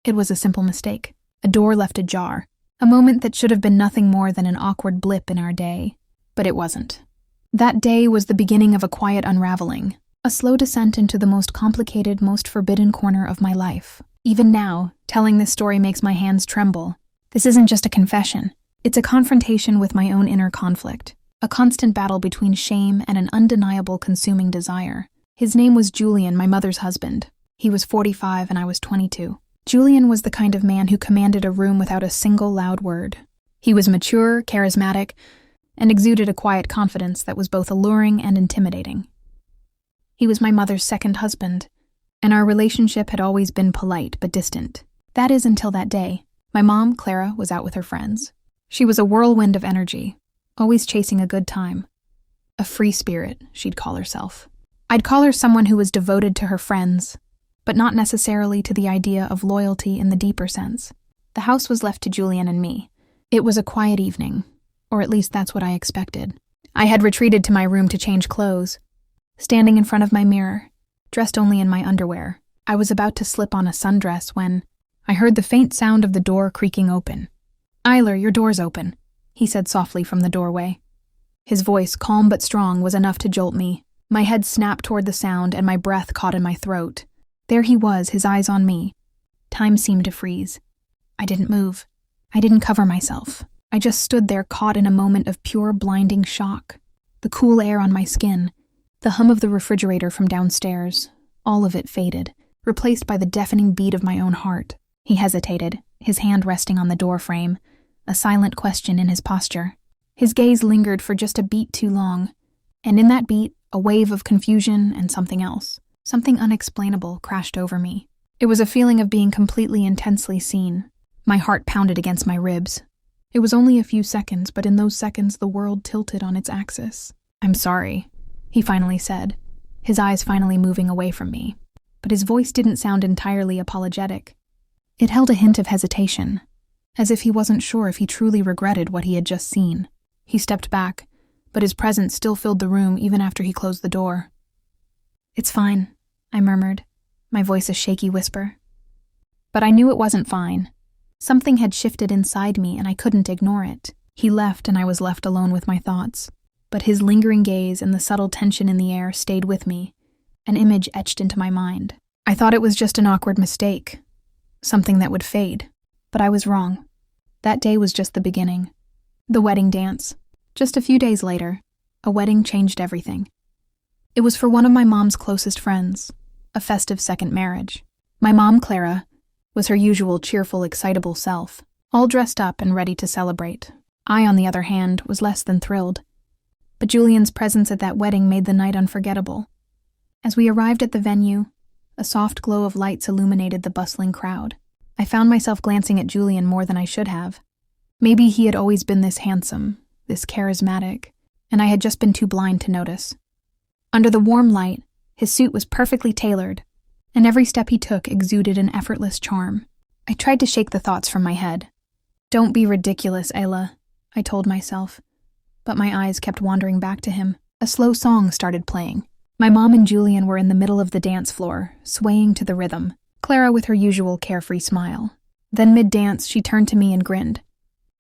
It was a simple mistake. A door left ajar. A moment that should have been nothing more than an awkward blip in our day. But it wasn't. That day was the beginning of a quiet unraveling. A slow descent into the most complicated, most forbidden corner of my life. Even now, telling this story makes my hands tremble. This isn't just a confession. It's a confrontation with my own inner conflict. A constant battle between shame and an undeniable consuming desire. His name was Julian, my mother's husband. He was 45 and I was 22. Julian was the kind of man who commanded a room without a single loud word. He was mature, charismatic, and exuded a quiet confidence that was both alluring and intimidating. He was my mother's second husband, and our relationship had always been polite but distant. That is, until that day. My mom, Clara, was out with her friends. She was a whirlwind of energy, always chasing a good time. A free spirit, she'd call herself. I'd call her someone who was devoted to her friends, but not necessarily to the idea of loyalty in the deeper sense. The house was left to Julian and me. It was a quiet evening, or at least that's what I expected. I had retreated to my room to change clothes. Standing in front of my mirror, dressed only in my underwear, I was about to slip on a sundress when I heard the faint sound of the door creaking open. "Eiler, your door's open," he said softly from the doorway. His voice, calm but strong, was enough to jolt me. My head snapped toward the sound and my breath caught in my throat. There he was, his eyes on me. Time seemed to freeze. I didn't move. I didn't cover myself. I just stood there caught in a moment of pure, blinding shock. The cool air on my skin, the hum of the refrigerator from downstairs, all of it faded, replaced by the deafening beat of my own heart. He hesitated, his hand resting on the door frame, a silent question in his posture. His gaze lingered for just a beat too long, and in that beat, a wave of confusion and something else. Something unexplainable crashed over me. It was a feeling of being completely intensely seen. My heart pounded against my ribs. It was only a few seconds, but in those seconds the world tilted on its axis. "I'm sorry," he finally said, his eyes finally moving away from me. But his voice didn't sound entirely apologetic. It held a hint of hesitation, as if he wasn't sure if he truly regretted what he had just seen. He stepped back, but his presence still filled the room even after he closed the door. "It's fine," I murmured, my voice a shaky whisper. But I knew it wasn't fine. Something had shifted inside me and I couldn't ignore it. He left and I was left alone with my thoughts. But his lingering gaze and the subtle tension in the air stayed with me, an image etched into my mind. I thought it was just an awkward mistake, something that would fade. But I was wrong. That day was just the beginning. The wedding dance. Just a few days later, a wedding changed everything. It was for one of my mom's closest friends, a festive second marriage. My mom, Clara, was her usual cheerful, excitable self, all dressed up and ready to celebrate. I, on the other hand, was less than thrilled. But Julian's presence at that wedding made the night unforgettable. As we arrived at the venue, a soft glow of lights illuminated the bustling crowd. I found myself glancing at Julian more than I should have. Maybe he had always been this handsome, this charismatic, and I had just been too blind to notice. Under the warm light, his suit was perfectly tailored, and every step he took exuded an effortless charm. I tried to shake the thoughts from my head. "Don't be ridiculous, Ayla," I told myself, but my eyes kept wandering back to him. A slow song started playing. My mom and Julian were in the middle of the dance floor, swaying to the rhythm, Clara with her usual carefree smile. Then mid-dance, she turned to me and grinned.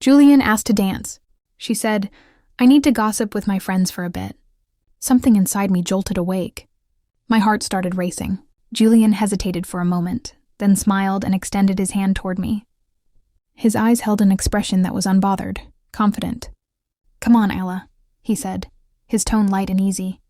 "Julian asked to dance," she said. "I need to gossip with my friends for a bit." Something inside me jolted awake. My heart started racing. Julian hesitated for a moment, then smiled and extended his hand toward me. His eyes held an expression that was unbothered, confident. "Come on, Ella," he said, his tone light and easy.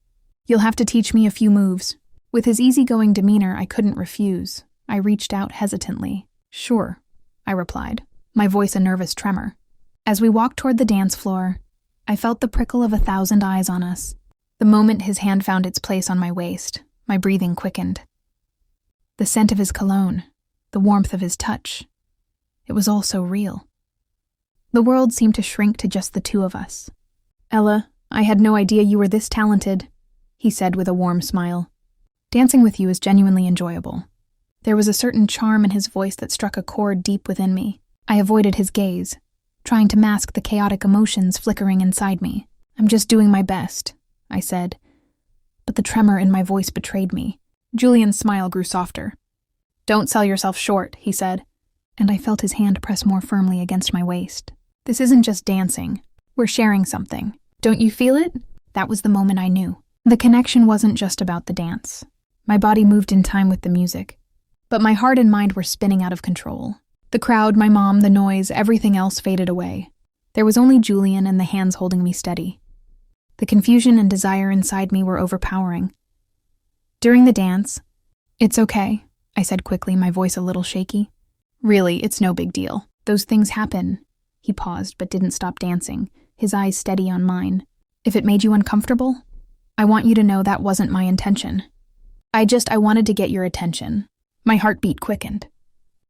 "You'll have to teach me a few moves." With his easygoing demeanor, I couldn't refuse. I reached out hesitantly. "Sure," I replied, my voice a nervous tremor. As we walked toward the dance floor, I felt the prickle of 1,000 eyes on us. The moment his hand found its place on my waist, my breathing quickened. The scent of his cologne, the warmth of his touch. It was all so real. The world seemed to shrink to just the two of us. "Ella, I had no idea you were this talented," he said with a warm smile. "Dancing with you is genuinely enjoyable." There was a certain charm in his voice that struck a chord deep within me. I avoided his gaze, trying to mask the chaotic emotions flickering inside me. "I'm just doing my best," I said, but the tremor in my voice betrayed me. Julian's smile grew softer. "Don't sell yourself short," he said. and I felt his hand press more firmly against my waist. This isn't just dancing. We're sharing something. Don't you feel it? That was the moment I knew. The connection wasn't just about the dance. My body moved in time with the music, but my heart and mind were spinning out of control. The crowd, my mom, the noise, everything else faded away. There was only Julian and the hands holding me steady. The confusion and desire inside me were overpowering. During the dance, "It's okay," I said quickly, my voice a little shaky. "Really, it's no big deal. Those things happen." He paused but didn't stop dancing, his eyes steady on mine. "If it made you uncomfortable, I want you to know that wasn't my intention. I wanted to get your attention." My heartbeat quickened.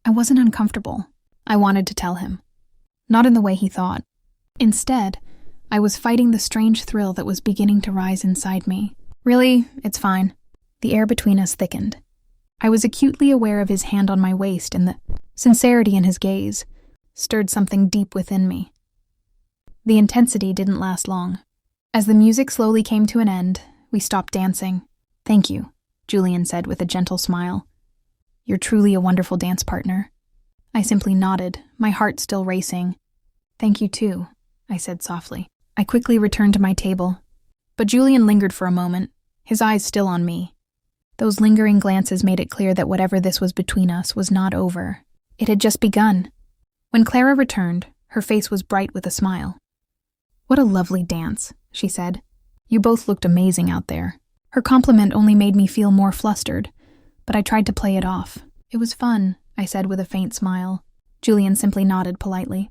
I wasn't uncomfortable. I wanted to tell him. Not in the way he thought. Instead, I was fighting the strange thrill that was beginning to rise inside me. "Really, it's fine." The air between us thickened. I was acutely aware of his hand on my waist, and the sincerity in his gaze stirred something deep within me. The intensity didn't last long. As the music slowly came to an end, we stopped dancing. "Thank you," Julian said with a gentle smile. "You're truly a wonderful dance partner." I simply nodded, my heart still racing. "Thank you too," I said softly. I quickly returned to my table, but Julian lingered for a moment, his eyes still on me. Those lingering glances made it clear that whatever this was between us was not over. It had just begun. When Clara returned, her face was bright with a smile. "What a lovely dance," she said. "You both looked amazing out there." Her compliment only made me feel more flustered, but I tried to play it off. "It was fun," I said with a faint smile. Julian simply nodded politely.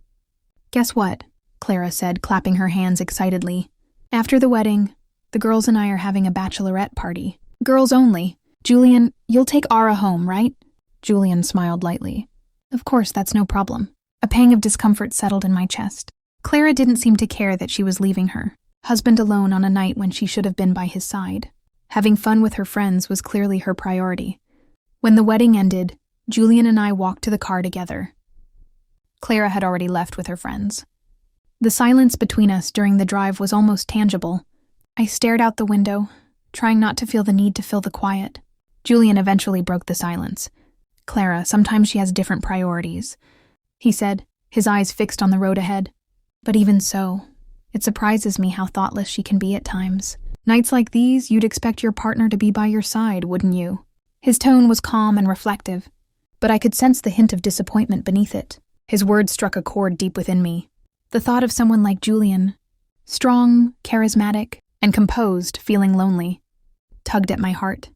"Guess what?" Clara said, clapping her hands excitedly. "After the wedding, the girls and I are having a bachelorette party. Girls only. Julian, you'll take Ara home, right?" Julian smiled lightly. "Of course, that's no problem." A pang of discomfort settled in my chest. Clara didn't seem to care that she was leaving her husband alone on a night when she should have been by his side. Having fun with her friends was clearly her priority. When the wedding ended, Julian and I walked to the car together. Clara had already left with her friends. The silence between us during the drive was almost tangible. I stared out the window, trying not to feel the need to fill the quiet. Julian eventually broke the silence. "Clara, sometimes she has different priorities," he said, his eyes fixed on the road ahead. "But even so, it surprises me how thoughtless she can be at times. Nights like these, you'd expect your partner to be by your side, wouldn't you?" His tone was calm and reflective, but I could sense the hint of disappointment beneath it. His words struck a chord deep within me. The thought of someone like Julian, strong, charismatic, and composed, feeling lonely, tugged at my heart.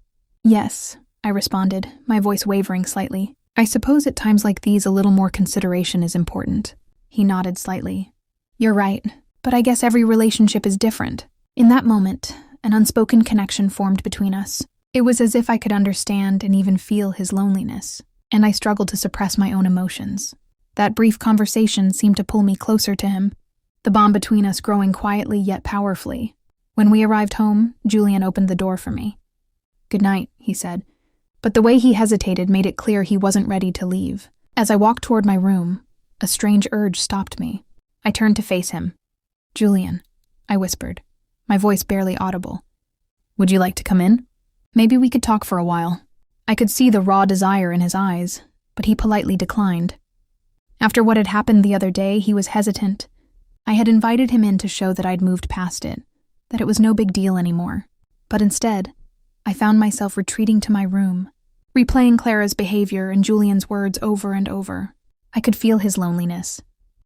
"Yes," I responded, my voice wavering slightly. "I suppose at times like these a little more consideration is important." He nodded slightly. "You're right, but I guess every relationship is different." In that moment, an unspoken connection formed between us. It was as if I could understand and even feel his loneliness, and I struggled to suppress my own emotions. That brief conversation seemed to pull me closer to him, the bond between us growing quietly yet powerfully. When we arrived home, Julian opened the door for me. "Good night," he said, but the way he hesitated made it clear he wasn't ready to leave. As I walked toward my room, a strange urge stopped me. I turned to face him. "Julian," I whispered, my voice barely audible. "Would you like to come in? Maybe we could talk for a while." I could see the raw desire in his eyes, but he politely declined. After what had happened the other day, he was hesitant. I had invited him in to show that I'd moved past it, that it was no big deal anymore. But instead, I found myself retreating to my room, replaying Clara's behavior and Julian's words over and over. I could feel his loneliness.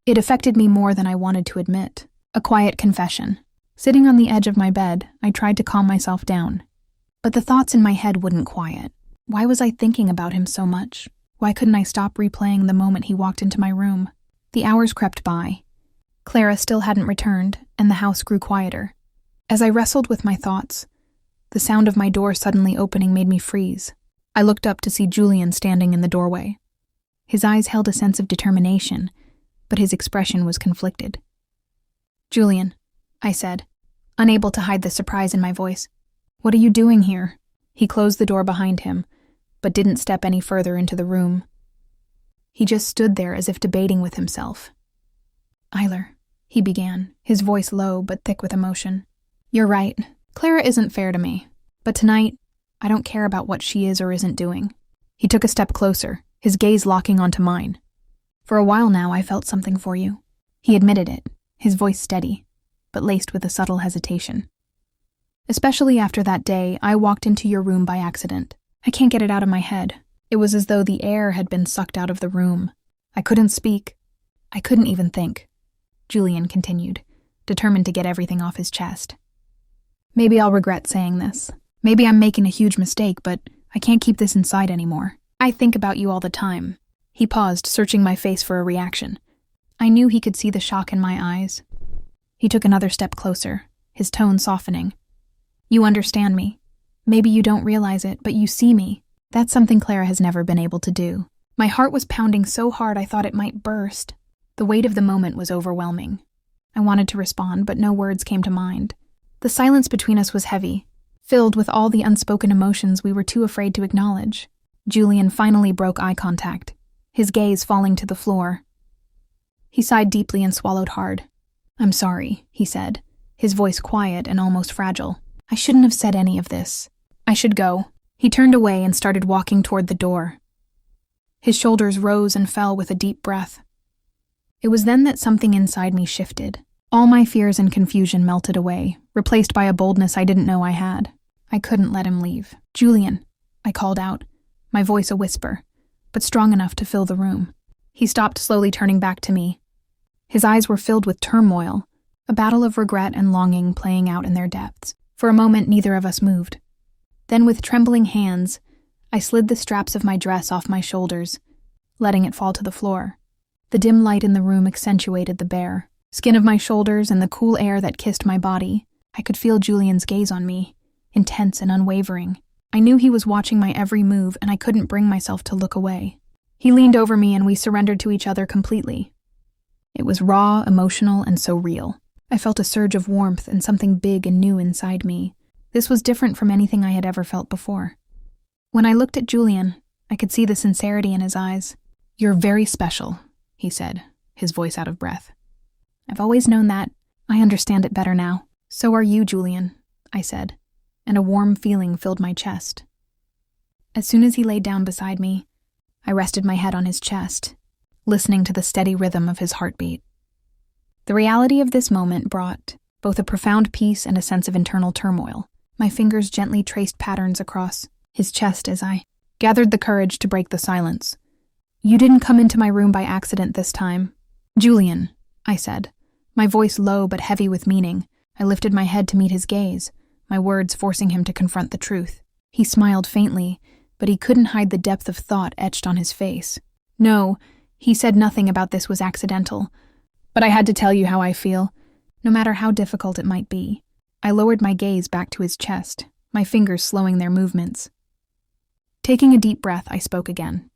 It affected me more than I wanted to admit. A quiet confession. Sitting on the edge of my bed, I tried to calm myself down. But the thoughts in my head wouldn't quiet. Why was I thinking about him so much? Why couldn't I stop replaying the moment he walked into my room? The hours crept by. Clara still hadn't returned, and the house grew quieter. As I wrestled with my thoughts, the sound of my door suddenly opening made me freeze. I looked up to see Julian standing in the doorway. His eyes held a sense of determination, but his expression was conflicted. "Julian," I said, unable to hide the surprise in my voice. "What are you doing here?" He closed the door behind him, but didn't step any further into the room. He just stood there as if debating with himself. "Eiler," he began, his voice low but thick with emotion. "You're right. Clara isn't fair to me. But tonight, I don't care about what she is or isn't doing." He took a step closer, his gaze locking onto mine. For a while now, I felt something for you. He admitted it, his voice steady, but laced with a subtle hesitation. Especially after that day, I walked into your room by accident. I can't get it out of my head. It was as though the air had been sucked out of the room. I couldn't speak. I couldn't even think. Julian continued, determined to get everything off his chest. Maybe I'll regret saying this. Maybe I'm making a huge mistake, but I can't keep this inside anymore. I think about you all the time. He paused, searching my face for a reaction. I knew he could see the shock in my eyes. He took another step closer, his tone softening. You understand me. Maybe you don't realize it, but you see me. That's something Clara has never been able to do. My heart was pounding so hard I thought it might burst. The weight of the moment was overwhelming. I wanted to respond, but no words came to mind. The silence between us was heavy, filled with all the unspoken emotions we were too afraid to acknowledge. Julian finally broke eye contact, his gaze falling to the floor. He sighed deeply and swallowed hard. I'm sorry, he said, his voice quiet and almost fragile. I shouldn't have said any of this. I should go. He turned away and started walking toward the door. His shoulders rose and fell with a deep breath. It was then that something inside me shifted. All my fears and confusion melted away, replaced by a boldness I didn't know I had. I couldn't let him leave. Julian, I called out, my voice a whisper, but strong enough to fill the room. He stopped, slowly turning back to me. His eyes were filled with turmoil, a battle of regret and longing playing out in their depths. For a moment, neither of us moved. Then, with trembling hands, I slid the straps of my dress off my shoulders, letting it fall to the floor. The dim light in the room accentuated the bare skin of my shoulders and the cool air that kissed my body. I could feel Julian's gaze on me, intense and unwavering. I knew he was watching my every move, and I couldn't bring myself to look away. He leaned over me, and we surrendered to each other completely. It was raw, emotional, and so real. I felt a surge of warmth and something big and new inside me. This was different from anything I had ever felt before. When I looked at Julian, I could see the sincerity in his eyes. You're very special, he said, his voice out of breath. I've always known that. I understand it better now. So are you, Julian, I said, and a warm feeling filled my chest. As soon as he laid down beside me, I rested my head on his chest, listening to the steady rhythm of his heartbeat. The reality of this moment brought both a profound peace and a sense of internal turmoil. My fingers gently traced patterns across his chest as I gathered the courage to break the silence. You didn't come into my room by accident this time. Julian, I said, my voice low but heavy with meaning. I lifted my head to meet his gaze, my words forcing him to confront the truth. He smiled faintly, but he couldn't hide the depth of thought etched on his face. No, he said nothing about this was accidental, but I had to tell you how I feel, no matter how difficult it might be. I lowered my gaze back to his chest, my fingers slowing their movements. Taking a deep breath, I spoke again.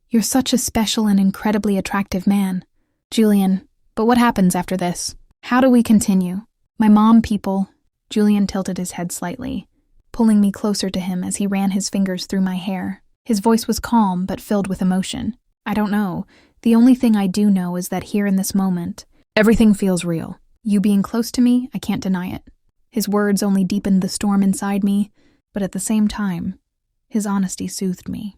You're such a special and incredibly attractive man. Julian, but what happens after this? How do we continue? My mom, people. Julian tilted his head slightly, pulling me closer to him as he ran his fingers through my hair. His voice was calm but filled with emotion. I don't know. The only thing I do know is that here in this moment, everything feels real. You being close to me, I can't deny it. His words only deepened the storm inside me, but at the same time, his honesty soothed me.